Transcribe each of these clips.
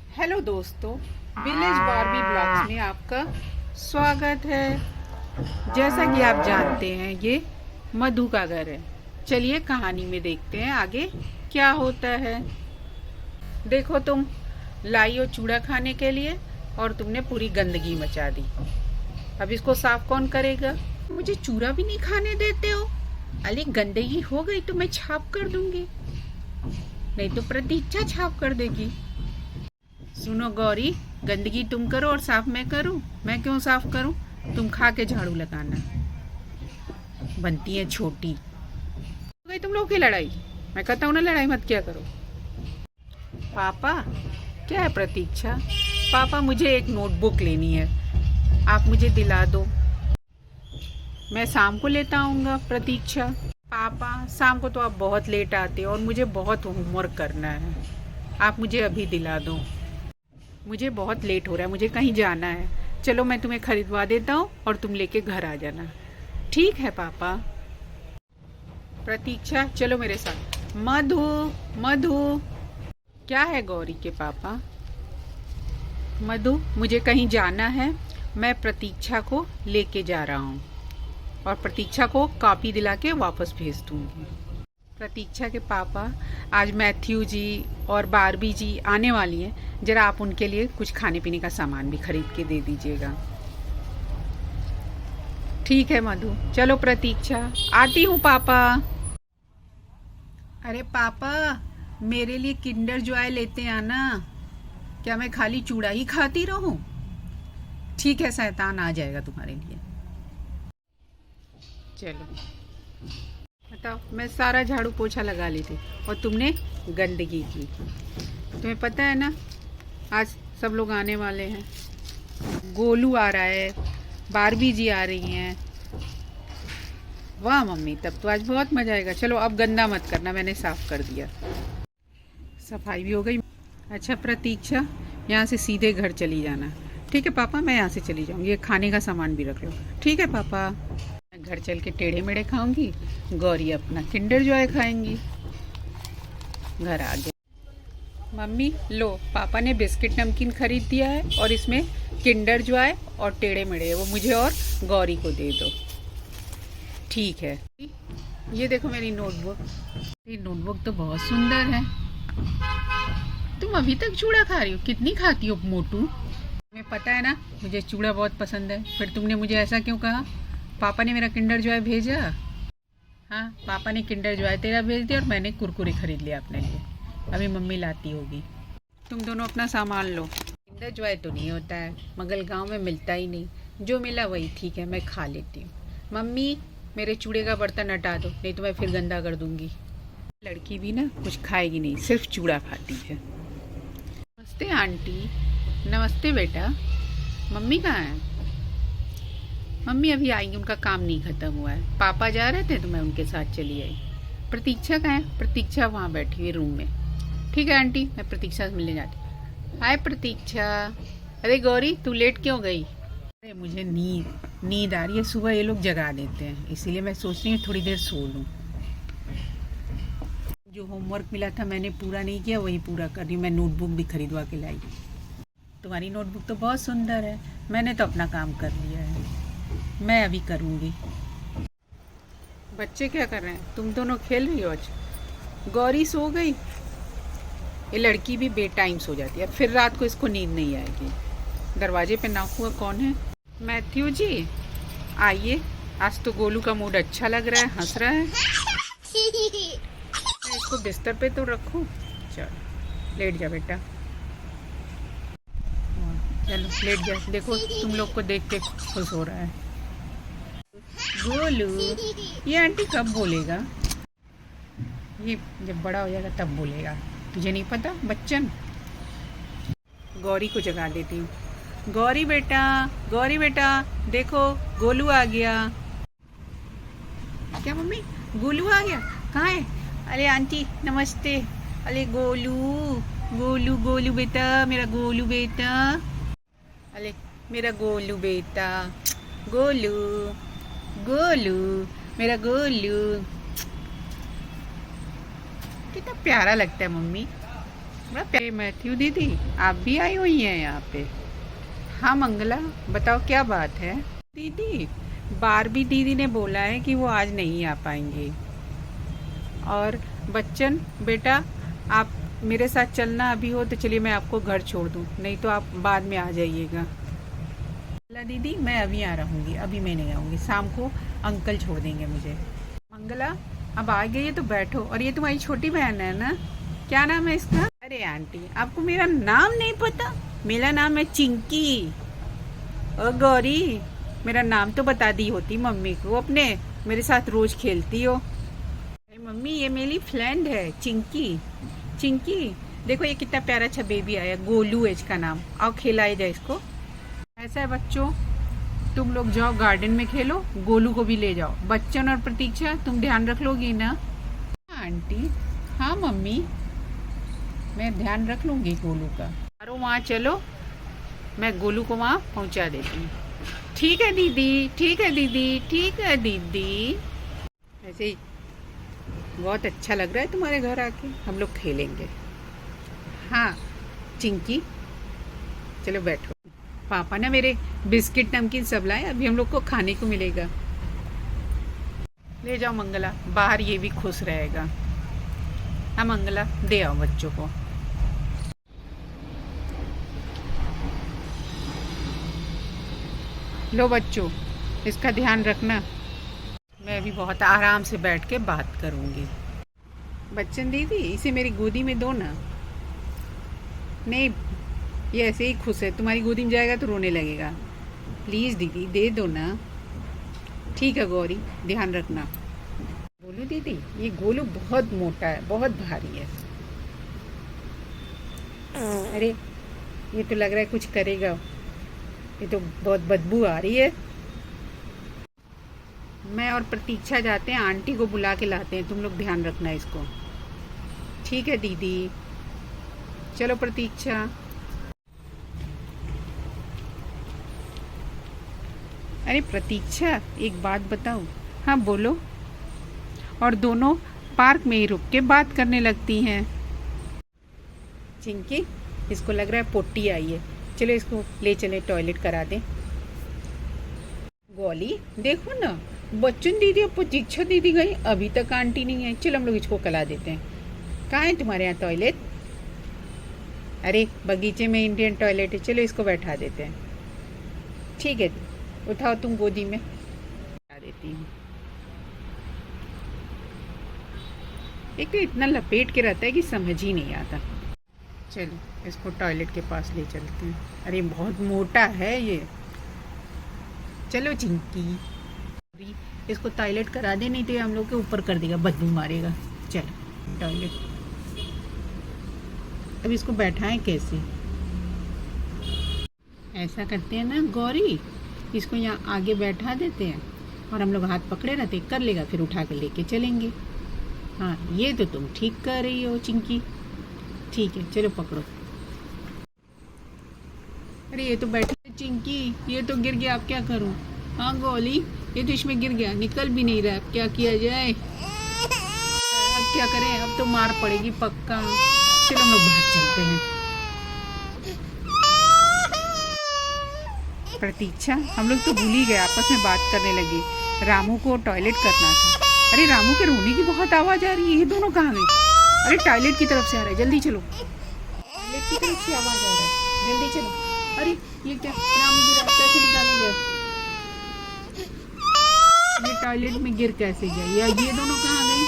Hello दोस्तों, village Barbie blogs में आपका स्वागत है। जैसा कि आप जानते हैं, ये मधु का घर है। चलिए कहानी में देखते हैं आगे क्या होता है। देखो, तुम लाई हो चूड़ा खाने के लिए और तुमने पूरी गंदगी मचा दी। अब इसको साफ कौन करेगा? मुझे चूड़ा भी नहीं खाने देते हो। अरे गंदगी हो गई तो मैं छाप कर दूंगी, नहीं तो प्रतीक्षा छाप कर देगी। सुनो गौरी, गंदगी तुम करो और साफ मैं करूं? मैं क्यों साफ करूं? तुम खा के झाड़ू लगाना। बनती है छोटी। हो गई तुम लोगों की लड़ाई। मैं कहता हूं ना, लड़ाई मत किया करो। पापा, क्या है प्रतीक्षा? पापा, मुझे एक नोटबुक लेनी है, आप मुझे दिला दो। मैं शाम को लेता आऊँगा प्रतीक्षा। पापा, शाम को तो आप बहुत लेट आते हो और मुझे बहुत होमवर्क करना है, आप मुझे अभी दिला दो। मुझे बहुत लेट हो रहा है, मुझे कहीं जाना है। चलो मैं तुम्हें खरीदवा देता हूँ और तुम लेके घर आ जाना। ठीक है पापा। प्रतीक्षा, चलो मेरे साथ। मधु, मधु। क्या है गौरी के पापा? मधु, मुझे कहीं जाना है, मैं प्रतीक्षा को लेके जा रहा हूँ और प्रतीक्षा को कॉपी दिला के वापस भेज दूँगी। प्रतीक्षा के पापा, आज मैथ्यू जी और बारबी जी आने वाली हैं, जरा आप उनके लिए कुछ खाने पीने का सामान भी खरीद के दे दीजिएगा। ठीक है मधु। चलो प्रतीक्षा, आती हूँ पापा। अरे पापा, मेरे लिए किंडर जॉय लेते आना। क्या मैं खाली चूड़ा ही खाती रहूं? ठीक है, शैतान आ जाएगा तुम्हारे लिए। चलो बताओ, मैं सारा झाड़ू पोछा लगा ली थी और तुमने गंदगी की। तुम्हें पता है ना, आज सब लोग आने वाले हैं। गोलू आ रहा है, बारबी जी आ रही हैं। वाह मम्मी, तब तो आज बहुत मजा आएगा। चलो अब गंदा मत करना, मैंने साफ कर दिया। सफाई भी हो गई। अच्छा प्रतीक्षा, यहाँ से सीधे घर चली जाना। ठीक है पापा, मैं यहाँ से चली जाऊँगी। ये खाने का सामान भी रख लो। ठीक है पापा। मैं घर चल के टेढ़े मेढ़े खाऊंगी, गौरी अपना किंडर जॉय खाएंगी। घर आ गए। मम्मी लो, पापा ने बिस्किट नमकीन खरीद दिया है और इसमें किंडर जॉय और टेढ़े मेढ़े, वो मुझे और गौरी को दे दो। ठीक है। ये देखो मेरी नोटबुक। ये नोटबुक तो बहुत सुंदर है। तुम अभी तक चूड़ा खा रही हो? कितनी खाती हो मोटू? तुम्हें पता है ना, मुझे चूड़ा बहुत पसंद है, फिर तुमने मुझे ऐसा क्यों कहा? पापा ने मेरा किंडर जॉय भेजा। हाँ, पापा ने किंडर जॉय तेरा भेज दिया और मैंने कुरकुरे खरीद लिया अपने लिए। अभी मम्मी लाती होगी। तुम दोनों अपना सामान लो। किंडर जॉय तो नहीं होता है, मगल गांव में मिलता ही नहीं। जो मिला वही ठीक है, मैं खा लेती हूँ। मम्मी, मेरे चूड़े का बर्तन हटा दो, नहीं तो मैं फिर गंदा कर दूंगी। लड़की भी ना कुछ खाएगी नहीं, सिर्फ चूड़ा खाती है। नमस्ते आंटी। नमस्ते बेटा। मम्मी कहाँ है? मम्मी अभी आएंगे, उनका काम नहीं खत्म हुआ है। पापा जा रहे थे तो मैं उनके साथ चली आई। प्रतीक्षा कहाँ है? प्रतीक्षा वहाँ बैठी हुई रूम में। ठीक है आंटी, मैं प्रतीक्षा से मिलने जाती। हाय प्रतीक्षा। अरे गौरी, तू लेट क्यों गई? अरे मुझे नींद आ रही है, सुबह ये लोग जगा देते हैं, इसीलिए मैं सोच रही हूँ थोड़ी देर सो लूँ। जो होमवर्क मिला था मैंने पूरा नहीं किया, वही पूरा कर रही हूँ। मैं नोटबुक भी खरीदवा के लाई। तुम्हारी नोटबुक तो बहुत सुंदर है। मैंने तो अपना काम कर लिया है, मैं अभी करूँगी। बच्चे क्या कर रहे हैं? तुम दोनों खेल रही हो? आज गौरी सो गई। ये लड़की भी बेटाइम सो जाती है, फिर रात को इसको नींद नहीं आएगी। दरवाजे पे नॉक हुआ, कौन है? मैथ्यू जी आइए। आज तो गोलू का मूड अच्छा लग रहा है, हंस रहा है। मैं इसको बिस्तर पे तो रखूं। चलो लेट जा बेटा। चलो लेट जा। देखो तुम लोग को देख के खुश हो रहा है। गोलू, ये आंटी कब बोलेगा? ये जब बड़ा हो जाएगा तब बोलेगा। तुझे नहीं पता बच्चन? गौरी को जगा देती हूँ। गौरी बेटा, गौरी बेटा, देखो गोलू आ गया। क्या मम्मी, गोलू आ गया? कहाँ है? अरे आंटी नमस्ते। अरे गोलू, गोलू गोलू बेटा, मेरा गोलू बेटा। अरे मेरा गोलू बेटा, गोलू गोलू, मेरा गोलू। कितना प्यारा लगता है मम्मी। मैथ्यू दीदी, आप भी आई हुई हैं यहाँ पे? हाँ मंगला, बताओ क्या बात है? दीदी, बारबी दीदी ने बोला है कि वो आज नहीं आ पाएंगे। और बच्चन बेटा, आप मेरे साथ चलना अभी हो तो चलिए, मैं आपको घर छोड़ दूँ, नहीं तो आप बाद में आ जाइएगा। मंगला दीदी, मैं अभी आ रहूँगी, अभी मैं नहीं आऊँगी, शाम को अंकल छोड़ देंगे मुझे। मंगला, अब आ गई है तो बैठो। और ये तुम्हारी छोटी बहन है ना, क्या नाम है इसका? अरे आंटी, आपको मेरा नाम नहीं पता? मेरा नाम है चिंकी। ओ गौरी, मेरा नाम तो बता दी होती मम्मी को अपने, मेरे साथ रोज खेलती हो। अरे मम्मी, ये मेरी फ्रेंड है चिंकी। चिंकी, देखो ये कितना प्यारा अच्छा बेबी आया, गोलू है इसका नाम। आओ खिलाए जाए इसको। ऐसा है बच्चों, तुम लोग जाओ गार्डन में खेलो, गोलू को भी ले जाओ। बच्चन और प्रतीक्षा, तुम ध्यान रख लोगी ना? हाँ आंटी। हाँ मम्मी, मैं ध्यान रख लूंगी गोलू का। अरे वहाँ चलो, मैं गोलू को वहाँ पहुँचा देती हूँ। ठीक है दीदी, ठीक है दीदी, ठीक है दीदी। ऐसे ही बहुत अच्छा लग रहा है तुम्हारे घर आके, हम लोग खेलेंगे। हाँ चिंकी, चलो बैठो। पापा ना मेरे बिस्किट नमकीन सब लाए, अभी हम लोग को खाने को मिलेगा। ले जाओ मंगला, बाहर ये भी खुश रहेगा। हाँ मंगला, दे आओ बच्चों को। लो बच्चों, इसका ध्यान रखना। मैं अभी बहुत आराम से बैठ के बात करूंगी। बच्चन दीदी, इसे मेरी गोदी में दो ना। नहीं, ये ऐसे ही खुश है, तुम्हारी गोदी में जाएगा तो रोने लगेगा। प्लीज़ दीदी, दे दो ना। ठीक है गौरी, ध्यान रखना। गोलू दीदी, ये गोलू बहुत मोटा है, बहुत भारी है। अरे ये तो लग रहा है कुछ करेगा, ये तो बहुत बदबू आ रही है। मैं और प्रतीक्षा जाते हैं, आंटी को बुला के लाते हैं, तुम लोग ध्यान रखना इसको। ठीक है दीदी, चलो प्रतीक्षा। अरे प्रतीक्षा, एक बात बताओ। हाँ बोलो। और दोनों पार्क में ही रुक के बात करने लगती हैं। चिंकी, इसको लग रहा है पोटी आई है, चलो इसको ले चले टॉयलेट करा दें। गोली, देखो ना, बच्चन दीदी और प्रतीक्षा दीदी गई, अभी तक आंटी नहीं है। चलो हम लोग इसको करा देते हैं। कहाँ है तुम्हारे यहाँ टॉयलेट? अरे बगीचे में इंडियन टॉयलेट है, चलो इसको बैठा देते हैं। ठीक है, उठाओ तुम गोदी में, बैठा देती हूँ। एक तो इतना लपेट के रहता है कि समझ ही नहीं आता। चलो इसको टॉयलेट के पास ले चलते हैं। अरे बहुत मोटा है ये। चलो चिंकी, इसको टॉयलेट करा दे, नहीं तो ये हम लोग के ऊपर कर देगा, बदबू मारेगा। चलो टॉयलेट। अब इसको बैठाएं कैसे? ऐसा करते हैं ना गौरी, इसको यहाँ आगे बैठा देते हैं और हम लोग हाथ पकड़े रहते, कर लेगा, फिर उठा के लेके चलेंगे। हाँ ये तो तुम ठीक कर रही हो चिंकी। ठीक है चलो पकड़ो। अरे ये तो बैठे चिंकी, ये तो गिर गया, अब क्या करूँ? हाँ गोली, ये तो इसमें गिर गया, निकल भी नहीं रहा, अब क्या किया जाए? अब क्या करें, अब तो मार पड़ेगी पक्का। चलो हम लोग बाहर चलते हैं। प्रतीक्षा, हम लोग तो भूल ही गए, आपस में बात करने लगे। रामू को टॉयलेट करना था। अरे रामू के रोने की बहुत आवाज़ आ रही है, ये दोनों कहाँ गए? अरे टॉयलेट की तरफ से आ रहा है, जल्दी चलो। टॉयलेट की तरफ से आवाज़ आ रहा है, जल्दी चलो। अरे ये क्या, रामू गिरा, कैसे निकालोगे? ये टॉयलेट में गिर कैसे गया? या ये दोनों कहाँ गए?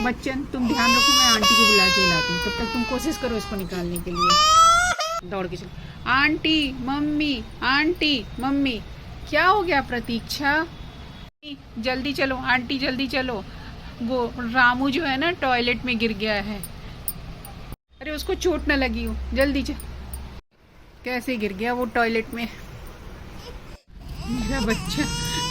बच्चन तुम ध्यान रखो, मैं आंटी को बुला के लाती हूँ, तब तक तुम कोशिश करो इसको निकालने के लिए। दौड़ के चलो। आंटी मम्मी, आंटी मम्मी, क्या हो गया प्रतीक्षा? जल्दी चलो आंटी, जल्दी चलो, वो रामू जो है ना टॉयलेट में गिर गया है। अरे उसको चोट न लगी हो, जल्दी चल। कैसे गिर गया वो टॉयलेट में? मेरा बच्चा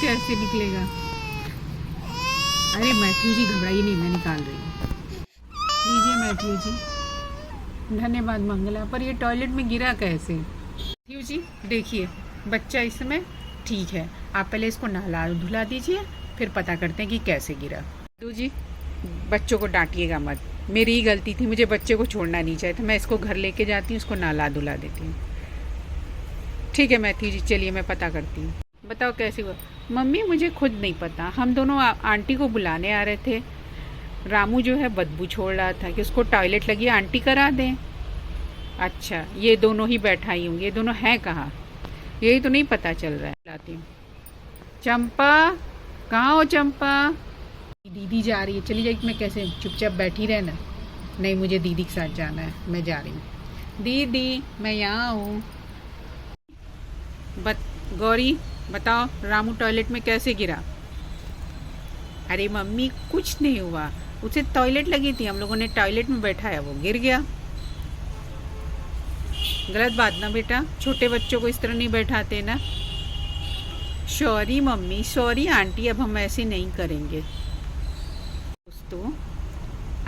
कैसे निकलेगा? अरे मैथ्यू जी घबराइए नहीं, मैं निकाल रही हूँ। लीजिए मैथ्यू जी। धन्यवाद मंगला, पर ये टॉयलेट में गिरा कैसे? मैथ्यू जी देखिए, बच्चा इस समय ठीक है, आप पहले इसको नहला धुला दीजिए, फिर पता करते हैं कि कैसे गिरा। मैथ्यू जी बच्चों को डांटिएगा मत, मेरी ही गलती थी, मुझे बच्चे को छोड़ना नहीं चाहिए था। मैं इसको घर लेके जाती हूँ, इसको नहला धुला देती हूँ। ठीक है मैथी जी, चलिए मैं पता करती हूँ। बताओ कैसे हुआ? मम्मी मुझे खुद नहीं पता, हम दोनों आंटी को बुलाने आ रहे थे। रामू जो है बदबू छोड़ रहा था कि उसको टॉयलेट लगी, आंटी करा दें। अच्छा, ये दोनों ही बैठाई होंगी, ये दोनों हैं कहाँ? यही तो नहीं पता चल रहा है। लाती हूँ। चंपा, कहाँ हो चंपा? दीदी जा रही है, चली जाएगी, मैं कैसे चुपचाप बैठी रहना? नहीं, मुझे दीदी के साथ जाना है, मैं जा रही हूँ। दीदी मैं यहाँ हूँ। गौरी बताओ, रामू टॉयलेट में कैसे गिरा? अरे मम्मी कुछ नहीं हुआ, उसे टॉयलेट लगी थी, हम लोगों ने टॉयलेट में बैठाया, वो गिर गया। गलत बात ना बेटा, छोटे बच्चों को इस तरह नहीं बैठाते ना। सॉरी मम्मी, सॉरी आंटी, अब हम ऐसे नहीं करेंगे। दोस्तों,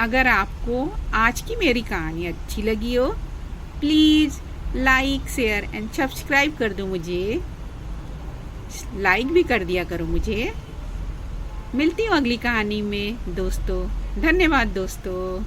अगर आपको आज की मेरी कहानी अच्छी लगी हो, please like share and subscribe कर दो मुझे। लाइक भी कर दिया करो मुझे। मिलती हूँ अगली कहानी में दोस्तों। धन्यवाद दोस्तों।